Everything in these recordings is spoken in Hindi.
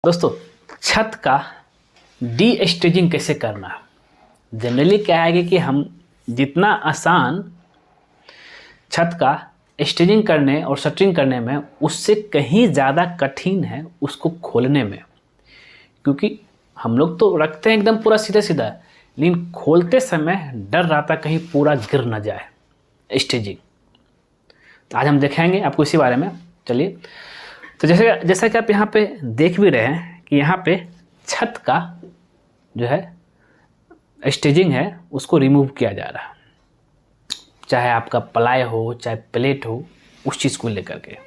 दोस्तों, छत का डी स्टेजिंग कैसे करना है। जनरली क्या है कि हम जितना आसान छत का स्टेजिंग करने और शटरिंग करने में, उससे कहीं ज़्यादा कठिन है उसको खोलने में। क्योंकि हम लोग तो रखते हैं एकदम पूरा सीधा सीधा, लेकिन खोलते समय डर रहता कहीं पूरा गिर न जाए स्टेजिंग। तो आज हम देखेंगे आपको इसी बारे में। चलिए, तो जैसा कि आप यहाँ पे देख भी रहे हैं कि यहाँ पे छत का जो है स्टेजिंग है उसको रिमूव किया जा रहा है, चाहे आपका प्लाई हो चाहे प्लेट हो, उस चीज़ को लेकर के।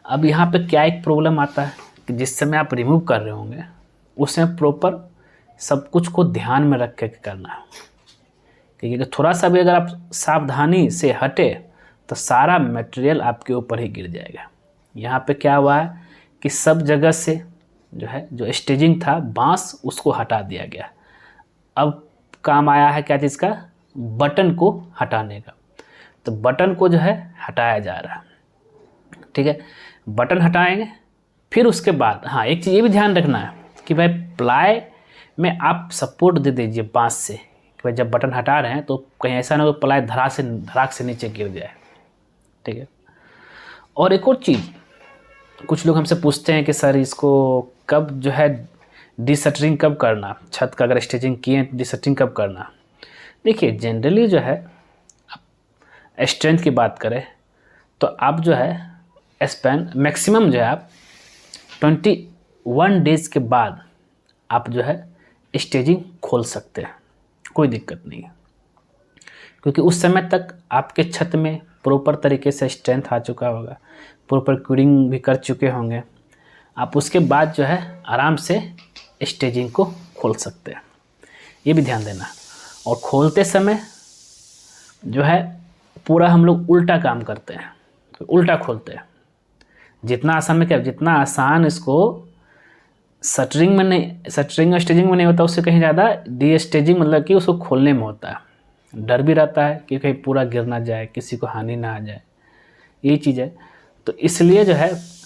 अब यहाँ पे क्या एक प्रॉब्लम आता है कि जिस समय आप रिमूव कर रहे होंगे उस समय प्रॉपर सब कुछ को ध्यान में रख के करना है, क्योंकि थोड़ा सा भी अगर आप सावधानी से हटे तो सारा मटेरियल आपके ऊपर ही गिर जाएगा। यहाँ पे क्या हुआ है कि सब जगह से जो स्टेजिंग था बांस, उसको हटा दिया गया। अब काम आया है क्या चीज़ का, बटन को हटाने का। तो बटन को हटाया जा रहा है, ठीक है। बटन हटाएंगे, फिर उसके बाद हाँ एक चीज़ ये भी ध्यान रखना है कि भाई प्लाई में आप सपोर्ट दे दीजिए बांस से, कि भाई जब बटन हटा रहे हैं तो कहीं ऐसा ना हो प्लाई धड़ाक से नीचे गिर जाए, ठीक है। और एक और चीज़, कुछ लोग हमसे पूछते हैं कि सर इसको कब डिशटरिंग कब करना, छत का अगर स्टेजिंग किए तो डिशटरिंग कब करना। देखिए, जनरली स्ट्रेंथ की बात करें तो आप स्पैन मैक्सिमम आप 21 डेज़ के बाद आप स्टेजिंग खोल सकते हैं, कोई दिक्कत नहीं है। क्योंकि उस समय तक आपके छत में प्रॉपर तरीके से स्ट्रेंथ आ चुका होगा, प्रॉपर क्यूरिंग भी कर चुके होंगे आप। उसके बाद आराम से स्टेजिंग को खोल सकते हैं, ये भी ध्यान देना। और खोलते समय पूरा हम लोग उल्टा काम करते हैं, तो उल्टा खोलते हैं। जितना आसान में क्या, जितना आसान इसको शटरिंग और स्टेजिंग में नहीं होता, उससे कहीं ज़्यादा डी स्टेजिंग मतलब कि उसको खोलने में होता है। डर भी रहता है कि कहीं पूरा गिर ना जाए, किसी को हानि ना आ जाए, यही चीज़ है। तो इसलिए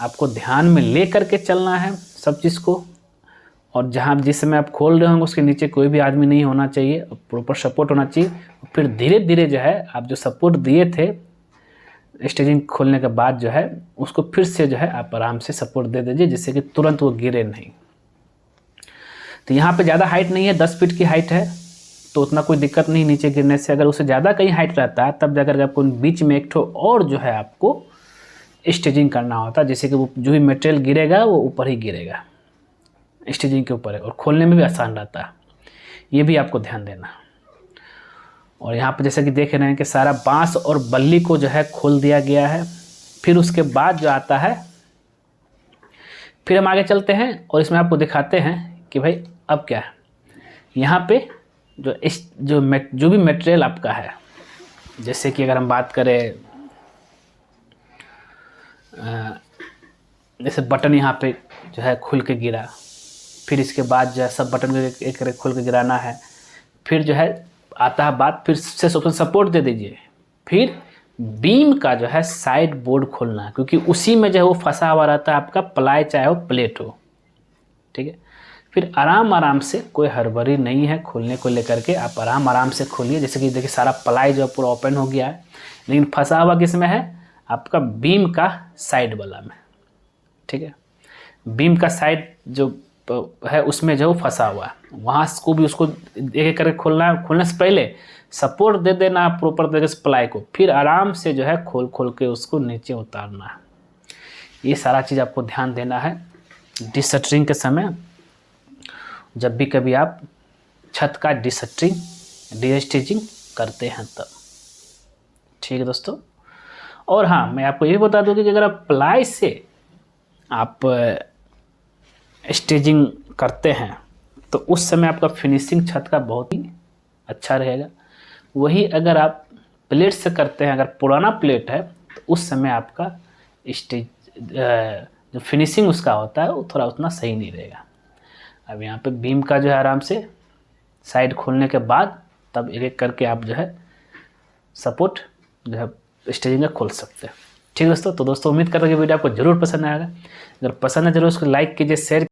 आपको ध्यान में ले करके चलना है सब चीज़ को। और जिस समय आप खोल रहे होंगे उसके नीचे कोई भी आदमी नहीं होना चाहिए, प्रॉपर सपोर्ट होना चाहिए। फिर धीरे धीरे आप जो सपोर्ट दिए थे स्टेजिंग खोलने के बाद उसको फिर से आप आराम से सपोर्ट दे दीजिए, जिससे कि तुरंत वो गिरे नहीं। तो यहाँ पे ज़्यादा हाइट नहीं है, 10 फीट की हाइट है, तो उतना कोई दिक्कत नहीं नीचे गिरने से। अगर उससे ज़्यादा कहीं हाइट रहता है तब जाकर आपको बीच में एक ठो और आपको स्टेजिंग करना होता है, जैसे कि वो जो भी मटेरियल गिरेगा वो ऊपर ही गिरेगा, स्टेजिंग के ऊपर है, और खोलने में भी आसान रहता है। ये भी आपको ध्यान देना। और यहाँ पे जैसे कि देख रहे हैं कि सारा बांस और बल्ली को खोल दिया गया है। फिर उसके बाद जो आता है, फिर हम आगे चलते हैं और इसमें आपको दिखाते हैं कि भाई अब क्या है। यहाँ पे जो भी मटेरियल आपका है, जैसे कि अगर हम बात करें जैसे बटन यहाँ पे खुल के गिरा, फिर इसके बाद सब बटन को एक खुल के गिराना है। फिर आता है बात, फिर से सपोर्ट दे दीजिए। फिर बीम का साइड बोर्ड खोलना है, क्योंकि उसी में वो फंसा हुआ रहता है आपका प्लाई, चाहे वो प्लेट हो, ठीक है। फिर आराम से, कोई हड़बड़ी नहीं है खोलने को लेकर के, आप आराम से खोलिए। जैसे कि देखिए सारा प्लाई पूरा ओपन हो गया है, लेकिन फंसा हुआ किस में है, आपका बीम का साइड वाला में, ठीक है। बीम का साइड जो है उसमें फंसा हुआ है, वहाँ को भी उसको एक एक करके खोलना है। खोलने से पहले सपोर्ट दे देना प्रॉपर तरीके से प्लाई को, फिर आराम से खोल के उसको नीचे उतारना है। ये सारा चीज़ आपको ध्यान देना है डिशटरिंग के समय, जब भी कभी आप छत का डिस्टेजिंग करते हैं तब, ठीक है दोस्तों। और हाँ, मैं आपको ये बता दूँ कि अगर आप प्लाई से आप स्टेजिंग करते हैं तो उस समय आपका फिनिशिंग छत का बहुत ही अच्छा रहेगा। वही अगर आप प्लेट से करते हैं, अगर पुराना प्लेट है, तो उस समय आपका जो फिनिशिंग उसका होता है वो थोड़ा उतना सही नहीं रहेगा। अब यहाँ पे बीम का आराम से साइड खोलने के बाद तब एक एक करके आप सपोर्ट स्टेजिंग का खोल सकते हैं। ठीक है दोस्तों, तो दोस्तों उम्मीद कर रहा हूँ कि वीडियो आपको जरूर पसंद आएगा। अगर पसंद है जरूर उसको लाइक कीजिए, शेयर